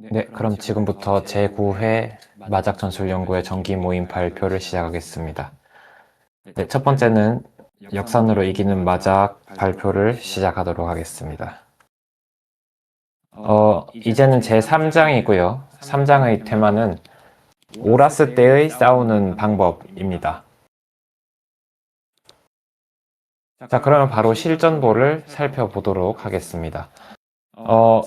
네, 그럼 지금부터 제9회 마작전술연구의 정기 모임 발표를 시작하겠습니다. 네, 첫 번째는 역산으로 이기는 마작 발표를 시작하도록 하겠습니다. 이제는 제3장이고요. 3장의 테마는 오라스 때의 싸우는 방법입니다. 자, 그러면 바로 실전보를 살펴보도록 하겠습니다.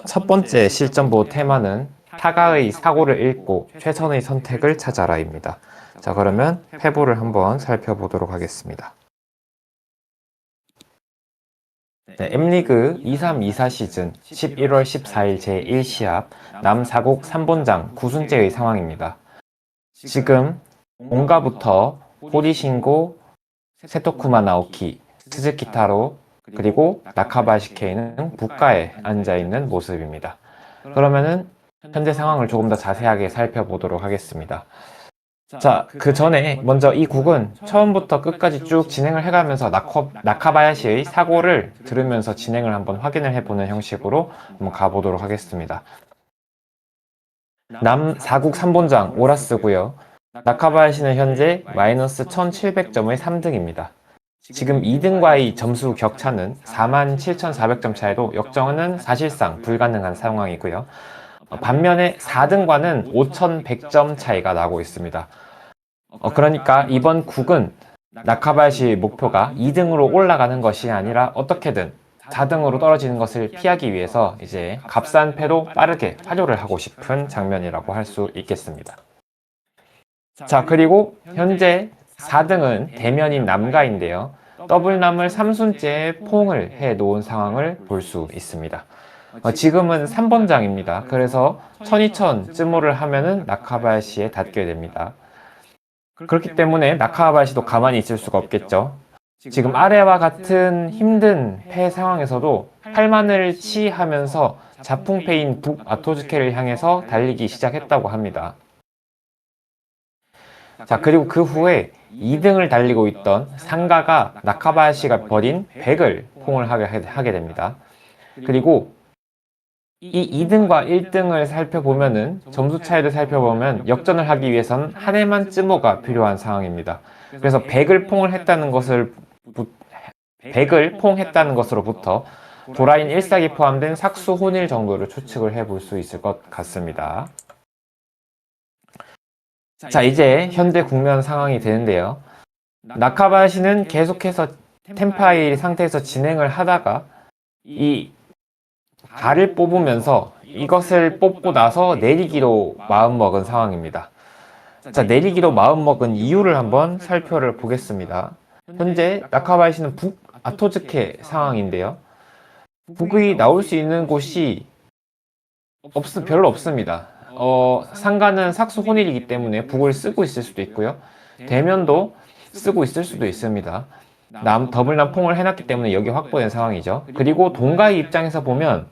첫 번째 실전보 테마는 타가의 사고를 읽고 최선의 선택을 찾아라입니다. 자, 그러면 패보를 한번 살펴보도록 하겠습니다. 네, M리그 2324 시즌 11월 14일 제1시합 남사국 3본장 구순제의 상황입니다. 지금 온가부터 호리신고, 세토쿠마 나오키, 스즈키타로, 그리고 나카바시케이는 북가에 앉아있는 모습입니다. 그러면은 현재 상황을 조금 더 자세하게 살펴보도록 하겠습니다. 자, 그 전에 먼저 이 곡은 처음부터 끝까지 쭉 진행을 해가면서 나카바야시의 사고를 들으면서 진행을 한번 확인을 해보는 형식으로 한번 가보도록 하겠습니다. 남 4국 3본장 오라스고요. 나카바야시는 현재 마이너스 1700점의 3등입니다. 지금 2등과의 점수 격차는 47,400점 차이로 역전은 사실상 불가능한 상황이고요. 반면에 4등과는 5,100점 차이가 나고 있습니다. 그러니까 이번 국은 나카바야시의 목표가 2등으로 올라가는 것이 아니라 어떻게든 4등으로 떨어지는 것을 피하기 위해서 이제 값싼 패로 빠르게 활용을 하고 싶은 장면이라고 할 수 있겠습니다. 자, 그리고 현재 4등은 대면인 남가인데요. 더블남을 3순째 포옹을 해 놓은 상황을 볼 수 있습니다. 지금은 3번장입니다. 그래서 1200 쯔모를 하면은 나카바야시에 닿게 됩니다. 그렇기 때문에 나카바야시도 가만히 있을 수가 없겠죠. 지금 아래와 같은 힘든 패 상황에서도 팔만을 치하면서 자풍패인 북아토즈케를 향해서 달리기 시작했다고 합니다. 자, 그리고 그 후에 2등을 달리고 있던 상가가 나카바야시가 버린 100을 포옹을 하게 됩니다. 그리고 이 2등과 1등을 살펴보면은 점수 차이를 살펴보면 역전을 하기 위해선 한 해만 쯔모가 필요한 상황입니다. 그래서 100을 포옹했다는 것으로부터 도라인 1삭이 포함된 삭수 혼일 정도를 추측을 해볼 수 있을 것 같습니다. 자, 이제 현재 국면 상황이 되는데요. 나카바야시는 계속해서 템파이 상태에서 진행을 하다가 이 발을 뽑으면서 이것을 뽑고 나서 내리기로 마음먹은 상황입니다. 자, 내리기로 마음먹은 이유를 한번 살펴를 보겠습니다. 현재 나카바야시는 북아토즈케 상황인데요. 북이 나올 수 있는 곳이 별로 없습니다. 상가는 삭수 혼일이기 때문에 북을 쓰고 있을 수도 있고요. 대면도 쓰고 있을 수도 있습니다. 더블남 퐁을 해놨기 때문에 여기 확보된 상황이죠. 그리고 동가의 입장에서 보면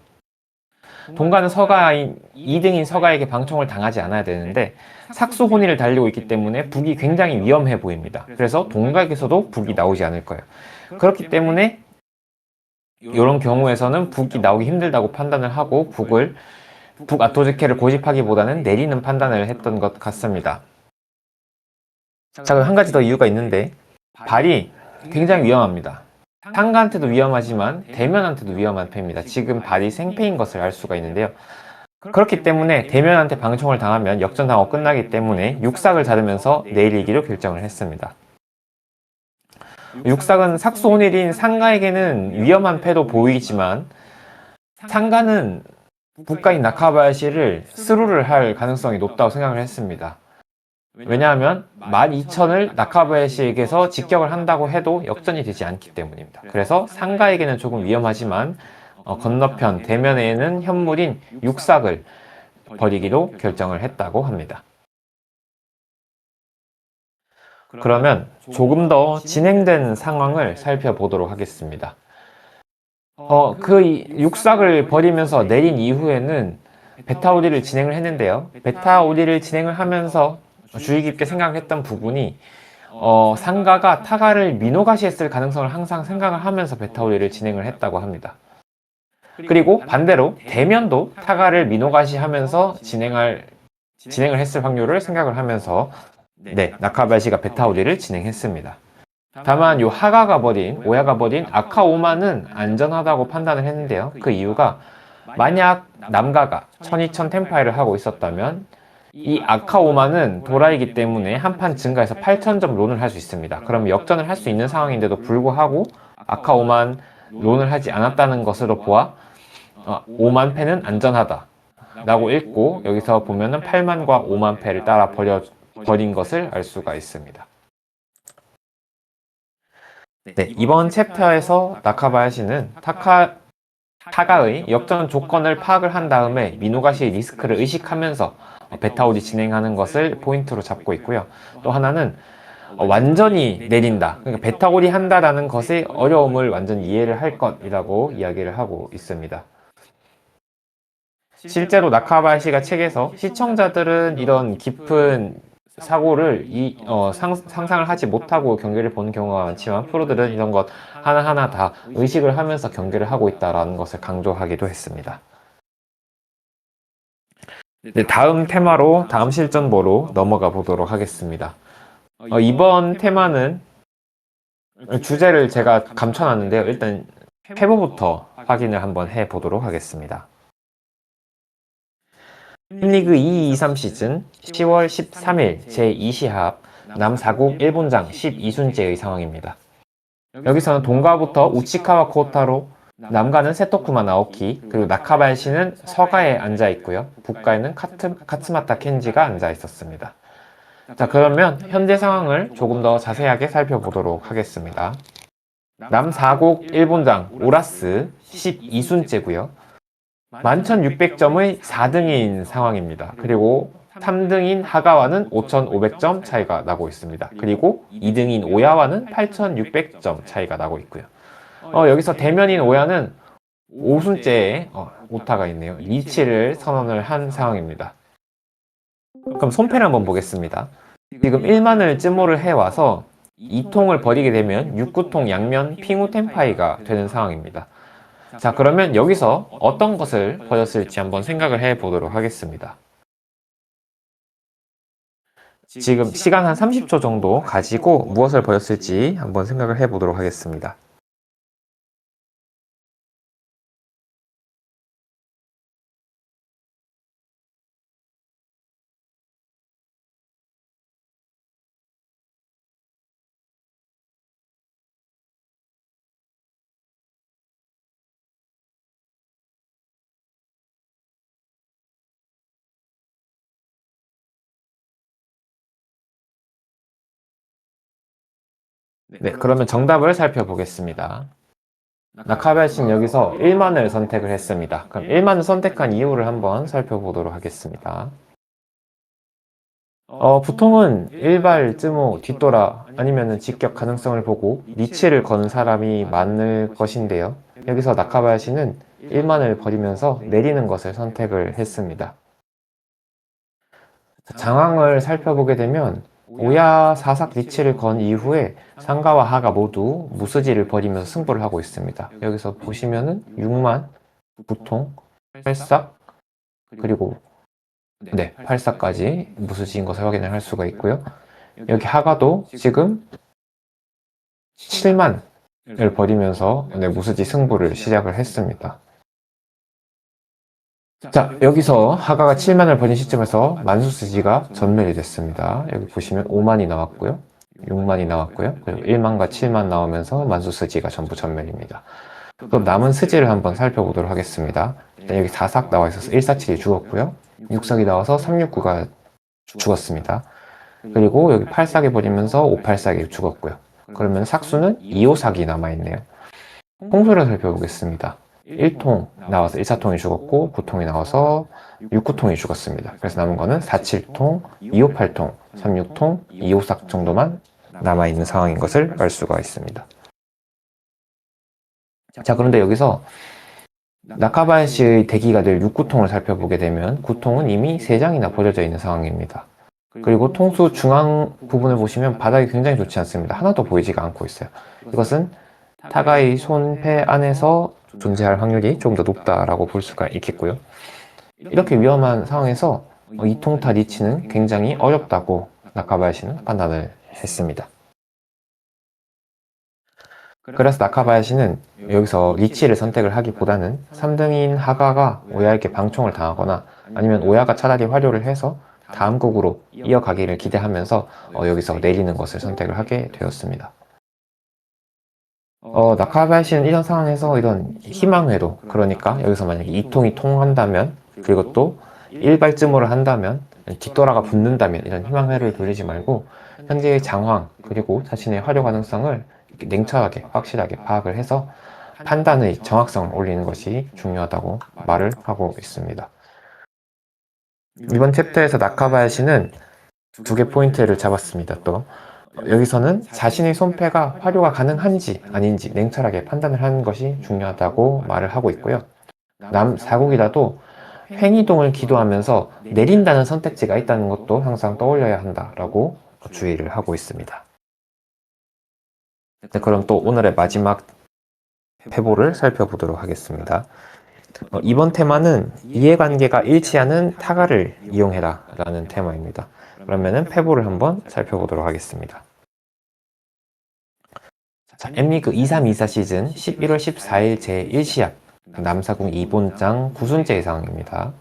동가는 2등인 서가에게 방총을 당하지 않아야 되는데 삭수 혼일을 달리고 있기 때문에 북이 굉장히 위험해 보입니다. 그래서 동가에게서도 북이 나오지 않을 거예요. 그렇기 때문에 이런 경우에서는 북이 나오기 힘들다고 판단을 하고 북아토즈케를 고집하기보다는 내리는 판단을 했던 것 같습니다. 자, 그럼 한 가지 더 이유가 있는데 발이 굉장히 위험합니다. 상가한테도 위험하지만 대면한테도 위험한 패입니다. 지금 발이 생패인 것을 알 수가 있는데요. 그렇기 때문에 대면한테 방총을 당하면 역전당하고 끝나기 때문에 육삭을 자르면서 내리기로 결정을 했습니다. 육삭은 삭수 혼일인 상가에게는 위험한 패도 보이지만 상가는 북가인 나카바야시를 스루를 할 가능성이 높다고 생각을 했습니다. 왜냐하면 12,000을 나카바야시에게서 직격을 한다고 해도 역전이 되지 않기 때문입니다. 그래서 상가에게는 조금 위험하지만 건너편 대면에는 현물인 육삭을 버리기로 결정을 했다고 합니다. 그러면 조금 더 진행된 상황을 살펴보도록 하겠습니다. 그 육삭을 버리면서 내린 이후에는 베타오리를 진행을 했는데요. 베타오리를 진행을 하면서 주의 깊게 생각했던 부분이 상가가 타가를 미노가시 했을 가능성을 항상 생각을 하면서 베타오리를 진행을 했다고 합니다. 그리고 반대로 대면도 타가를 미노가시하면서 진행을 했을 확률을 생각을 하면서 나카바야시가 베타오리를 진행했습니다. 다만 요 오야가 버린 아카오마는 안전하다고 판단을 했는데요. 그 이유가 만약 남가가 12,000 텐파이를 하고 있었다면 이 아카오마는 도라이기 때문에 한 판 증가해서 8,000점 론을 할 수 있습니다. 그럼 역전을 할 수 있는 상황인데도 불구하고 아카오만 론을 하지 않았다는 것으로 보아 5만 패는 안전하다 라고 읽고, 여기서 보면은 8만과 5만 패를 따라 버린 것을 알 수가 있습니다. 이번 챕터에서 나카바야시는 타가의 역전 조건을 파악을 한 다음에 미노가시의 리스크를 의식하면서 베타오리 진행하는 것을 포인트로 잡고 있고요. 또 하나는 완전히 내린다, 그러니까 베타오리 한다라는 것의 어려움을 완전히 이해를 할 것이라고 이야기를 하고 있습니다. 실제로 나카바야시가 책에서 시청자들은 이런 깊은 사고를 상상을 하지 못하고 경기를 보는 경우가 많지만 프로들은 이런 것 하나하나 다 의식을 하면서 경기를 하고 있다는 것을 강조하기도 했습니다. 다음 테마로, 다음 실전보로 넘어가 보도록 하겠습니다. 이번 테마는 주제를 제가 감춰놨는데요. 일단 패보부터 확인을 한번 해보도록 하겠습니다. 팀리그 2-2-3 시즌 10월 13일 제2시합 남4국 일본장 12순째의 상황입니다. 여기서는 동가부터 우치카와 코타로, 남가는 세토쿠마 나오키, 그리고 나카바야시는 서가에 앉아 있고요. 북가에는 카츠마타 켄지가 앉아 있었습니다. 자, 그러면 현재 상황을 조금 더 자세하게 살펴보도록 하겠습니다. 남4국 일본장 오라스 12순째고요. 11,600점의 4등인 상황입니다. 그리고 3등인 하가와는 5,500점 차이가 나고 있습니다. 그리고 2등인 오야와는 8,600점 차이가 나고 있고요. 여기서 대면인 오야는 5순째에 오타가 있네요. 리치를 선언을 한 상황입니다. 그럼 손패를 한번 보겠습니다. 지금 1만을 쯔모를 해와서 2통을 버리게 되면 6구통 양면 핑우 텐파이가 되는 상황입니다. 자, 그러면 여기서 어떤 것을 버렸을지 한번 생각을 해 보도록 하겠습니다. 지금 시간 한 30초 정도 가지고 무엇을 버렸을지 한번 생각을 해 보도록 하겠습니다. 그러면 정답을 살펴보겠습니다. 나카바야시는 여기서 1만을 선택을 했습니다. 그럼 1만을 선택한 이유를 한번 살펴보도록 하겠습니다. 보통은 일발, 쯔모, 뒷돌아 아니면 직격 가능성을 보고 리치를 거는 사람이 많을 것인데요. 여기서 나카바야시는 1만을 버리면서 내리는 것을 선택을 했습니다. 상황을 살펴보게 되면 오야 사삭 리치를 건 이후에 상가와 하가 모두 무스지를 버리면서 승부를 하고 있습니다. 여기서 보시면은 6만, 9통, 8삭, 그리고 8삭까지 무스지인 것을 확인을 할 수가 있고요. 여기 하가도 지금 7만을 버리면서 무스지 승부를 시작을 했습니다. 자, 여기서 하가가 7만을 버린 시점에서 만수스지가 전멸이 됐습니다. 여기 보시면 5만이 나왔고요. 6만이 나왔고요. 그리고 1만과 7만 나오면서 만수스지가 전부 전멸입니다. 그럼 남은 스지를 한번 살펴보도록 하겠습니다. 일단 여기 4삭 나와 있어서 147이 죽었고요. 6삭이 나와서 369가 죽었습니다. 그리고 여기 8삭이 버리면서 584이 죽었고요. 그러면 삭수는 254이 남아있네요. 통수를 살펴보겠습니다. 1통 나와서 1사통이 죽었고 9통이 나와서 6구통이 죽었습니다. 그래서 남은 거는 47통, 258통, 36통, 254 정도만 남아있는 상황인 것을 알 수가 있습니다. 자, 그런데 여기서 나카바야시의 대기가 될 6구통을 살펴보게 되면 9통은 이미 3장이나 버려져 있는 상황입니다. 그리고 통수 중앙 부분을 보시면 바닥이 굉장히 좋지 않습니다. 하나도 보이지가 않고 있어요. 이것은 타가의 손패 안에서 존재할 확률이 조금 더 높다라고 볼 수가 있겠고요. 이렇게 위험한 상황에서 이통타 리치는 굉장히 어렵다고 나카바야시는 판단을 했습니다. 그래서 나카바야시는 여기서 리치를 선택을 하기보다는 3등인 하가가 오야에게 방총을 당하거나 아니면 오야가 차라리 활용을 해서 다음 곡으로 이어가기를 기대하면서 여기서 내리는 것을 선택을 하게 되었습니다. 나카바야시는 이런 상황에서 이런 희망회로, 그러니까 여기서 만약에 이통이 통한다면, 그리고 또 일발쯤으로 한다면, 뒷돌아가 붙는다면, 이런 희망회를 돌리지 말고 현재의 장황 그리고 자신의 활용 가능성을 냉철하게 확실하게 파악을 해서 판단의 정확성을 올리는 것이 중요하다고 말을 하고 있습니다. 이번 챕터에서 나카바야시는 두 개 포인트를 잡았습니다. 또 여기서는 자신의 손패가 활용가 가능한지 아닌지 냉철하게 판단을 하는 것이 중요하다고 말을 하고 있고요. 남 4국이라도 횡이동을 기도하면서 내린다는 선택지가 있다는 것도 항상 떠올려야 한다라고 주의를 하고 있습니다. 네, 그럼 또 오늘의 마지막 패보를 살펴보도록 하겠습니다. 이번 테마는 이해관계가 일치하는 타가를 이용해라 라는 테마입니다. 그러면은 패보를 한번 살펴보도록 하겠습니다. 자, M리그 2324 시즌 11월 14일 제1시합 남사궁 2본장 구순제의 상황입니다.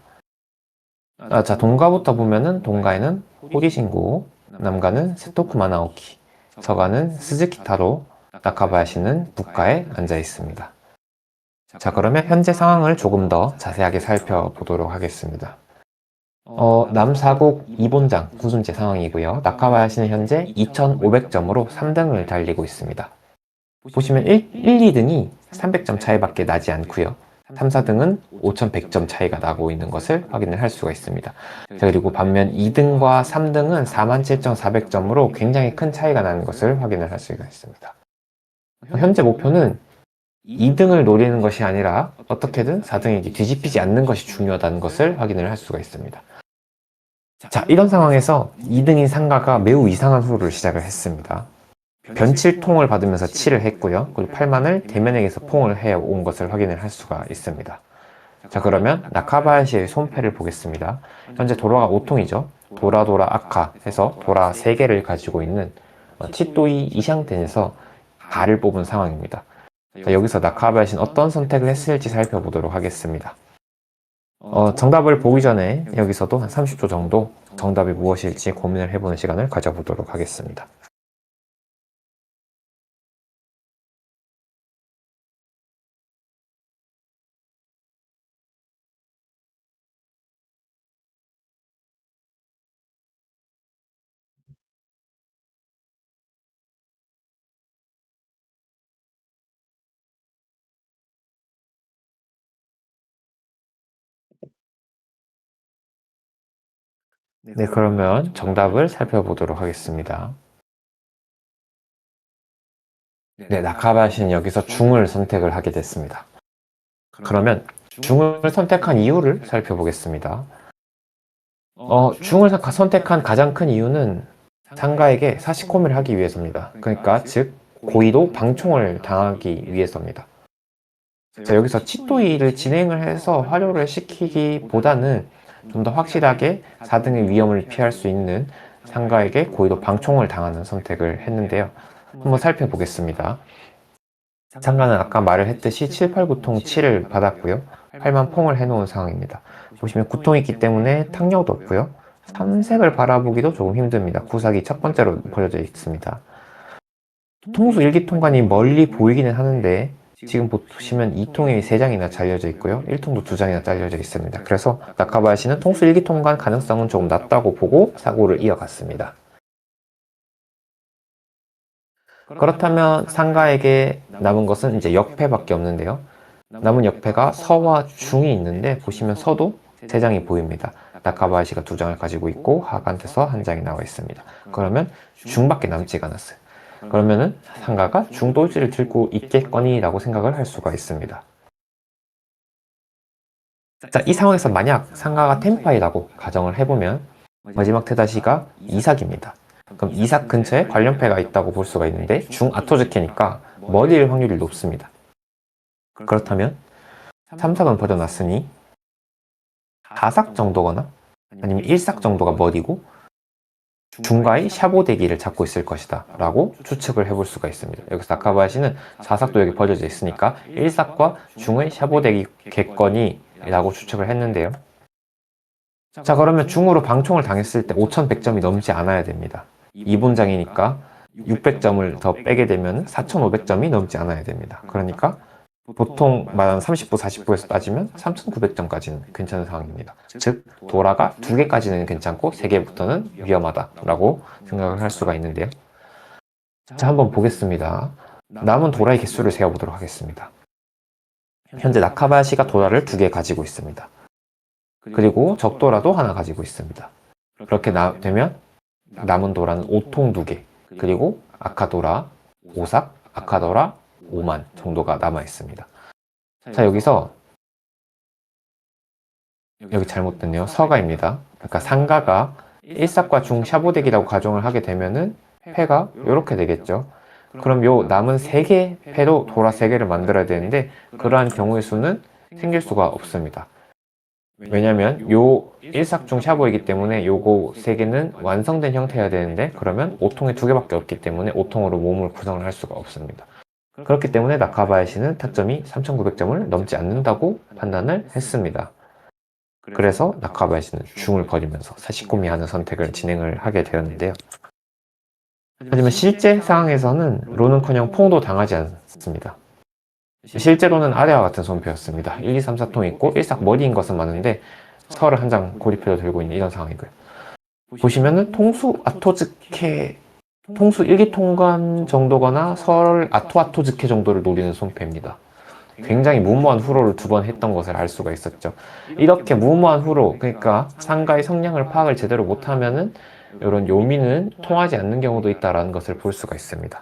자, 동가부터 보면은 동가에는 호리신고, 남가는 세토쿠 마나오키, 서가는 스즈키 타로, 나카바야시는 북가에 앉아 있습니다. 자, 그러면 현재 상황을 조금 더 자세하게 살펴보도록 하겠습니다. 남사국 2본장 구순제 상황이고요. 나카바야시는 현재 2500점으로 3등을 달리고 있습니다. 보시면 1, 2등이 300점 차이밖에 나지 않고요. 3, 4등은 5100점 차이가 나고 있는 것을 확인을 할 수가 있습니다. 그리고 반면 2등과 3등은 47400점으로 굉장히 큰 차이가 나는 것을 확인을 할 수가 있습니다. 현재 목표는 2등을 노리는 것이 아니라 어떻게든 4등에게 뒤집히지 않는 것이 중요하다는 것을 확인을 할 수가 있습니다. 자, 이런 상황에서 2등인 상가가 매우 이상한 후를 시작을 했습니다. 변칠통을 받으면서 칠을 했고요. 그리고 8만을 대면에게서 퐁을 해온 것을 확인을 할 수가 있습니다. 자, 그러면 나카바야시의 손패를 보겠습니다. 현재 도라가 5통이죠. 도라 아카 해서 도라 3개를 가지고 있는 치또이 이샹텐에서 가를 뽑은 상황입니다. 자, 여기서 나카바야시는 어떤 선택을 했을지 살펴보도록 하겠습니다. 정답을 보기 전에 여기서도 한 30초 정도 정답이 무엇일지 고민을 해보는 시간을 가져보도록 하겠습니다. 네, 그러면 정답을 살펴보도록 하겠습니다. 네, 나카바야시는 여기서 중을 선택을 하게 됐습니다. 그러면 중을 선택한 이유를 살펴보겠습니다. 중을 선택한 가장 큰 이유는 상가에게 사시코미를 하기 위해서입니다. 그러니까 즉 고의도 방총을 당하기 위해서입니다. 자, 여기서 치또이를 진행을 해서 활용을 시키기보다는 좀 더 확실하게 4등의 위험을 피할 수 있는 상가에게 고의도 방총을 당하는 선택을 했는데요. 한번 살펴보겠습니다. 상가는 아까 말을 했듯이 7, 8, 9통 7을 받았고요. 8만 퐁을 해놓은 상황입니다. 보시면 9통이 있기 때문에 탕력도 없고요. 3색을 바라보기도 조금 힘듭니다. 구삭이 첫 번째로 버려져 있습니다. 통수 1기통관이 멀리 보이기는 하는데 지금 보시면 2통이 3장이나 잘려져 있고요. 1통도 2장이나 잘려져 있습니다. 그래서 나카바야시는 통수 1기통관 가능성은 조금 낮다고 보고 사고를 이어갔습니다. 그렇다면 상가에게 남은 것은 이제 역패밖에 없는데요. 남은 역패가 서와 중이 있는데 보시면 서도 3장이 보입니다. 나카바야시가 2장을 가지고 있고 하가한테 서 1장이 나와 있습니다. 그러면 중밖에 남지가 않았어요. 그러면은 상가가 중도지를 들고 있겠거니 라고 생각을 할 수가 있습니다. 자, 이 상황에서 만약 상가가 템파이라고 가정을 해보면 마지막 테다시가 2삭입니다. 그럼 2삭 근처에 관련패가 있다고 볼 수가 있는데 중 아토즈케니까 머리일 확률이 높습니다. 그렇다면 3삭은 버려놨으니 4삭 정도거나 아니면 1삭 정도가 머리고 중가의 샤보대기를 잡고 있을 것이다 라고 추측을 해볼 수가 있습니다. 여기서 나카바야시는 4삭도 여기 버려져 있으니까 1삭과 중의 샤보대기겠거니 라고 추측을 했는데요. 자, 그러면 중으로 방총을 당했을 때 5100점이 넘지 않아야 됩니다. 2분장이니까 600점을 더 빼게 되면 4500점이 넘지 않아야 됩니다. 그러니까 보통 말하는 30부, 40부에서 따지면 3900점까지는 괜찮은 상황입니다. 즉, 도라가 2개까지는 괜찮고 3개부터는 위험하다라고 생각을 할 수가 있는데요. 자, 한번 보겠습니다. 남은 도라의 개수를 세어보도록 하겠습니다. 현재 나카바야시가 도라를 2개 가지고 있습니다. 그리고 적도라도 하나 가지고 있습니다. 그렇게 되면 남은 도라는 5통 2개, 그리고 아카도라 5삭, 아카도라 5만 정도가 남아 있습니다. 자, 여기서 여기 잘못됐네요. 서가입니다. 그러니까 상가가 1삭과 중 샤보덱이라고 가정을 하게 되면은 패가 이렇게 되겠죠. 그럼 요 남은 3개 패로 도라 3개를 만들어야 되는데 그러한 경우의 수는 생길 수가 없습니다. 왜냐면 요 1삭 중 샤보이기 때문에 요거 3개는 완성된 형태여야 되는데 그러면 5통에 2개밖에 없기 때문에 5통으로 몸을 구성을 할 수가 없습니다. 그렇기 때문에 나카바야시는 타점이 3900점을 넘지 않는다고 판단을 했습니다. 그래서 나카바야시는 중을 버리면서 사시코미 하는 선택을 진행을 하게 되었는데요. 하지만 실제 상황에서는 로는커녕 퐁도 당하지 않습니다. 실제로는 아래와 같은 손패였습니다. 1, 2, 3, 4통 있고 1삭 머리인 것은 맞는데 서를 한 장 고리표로 들고 있는 이런 상황이고요. 보시면은 통수 아토즈케, 통수 1기통관 정도거나 설 아토아토즈케 정도를 노리는 손패입니다. 굉장히 무모한 후로를 2번 했던 것을 알 수가 있었죠. 이렇게 무모한 후로, 그러니까 상가의 성량을 파악을 제대로 못하면은 이런 요미는 통하지 않는 경우도 있다는 것을 볼 수가 있습니다.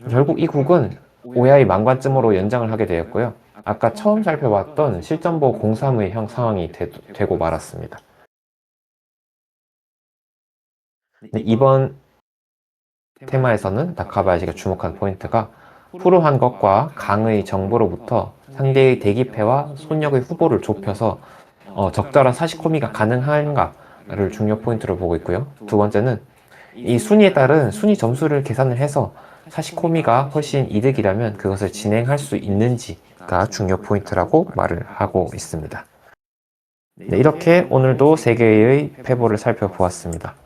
결국 이 국은 오야의 만관쯤으로 연장을 하게 되었고요. 아까 처음 살펴봤던 실전보 03의 형 상황이 되고 말았습니다. 이번 테마에서는 나카바야시가 주목한 포인트가 후루한 것과 강의 정보로부터 상대의 대기패와 손역의 후보를 좁혀서 적절한 사시코미가 가능한가를 중요 포인트로 보고 있고요. 두 번째는 이 순위에 따른 순위 점수를 계산을 해서 사시코미가 훨씬 이득이라면 그것을 진행할 수 있는지가 중요 포인트라고 말을 하고 있습니다. 네, 이렇게 오늘도 3개의 패보를 살펴보았습니다.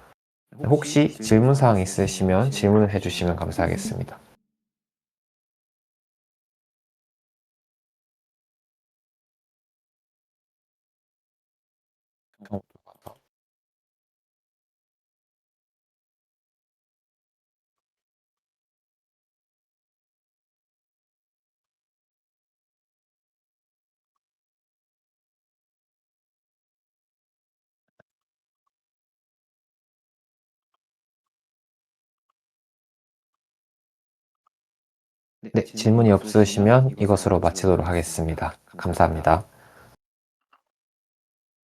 혹시 질문사항 있으시면 질문을 해주시면 감사하겠습니다. 네, 질문이 없으시면 이것으로 마치도록 하겠습니다. 감사합니다.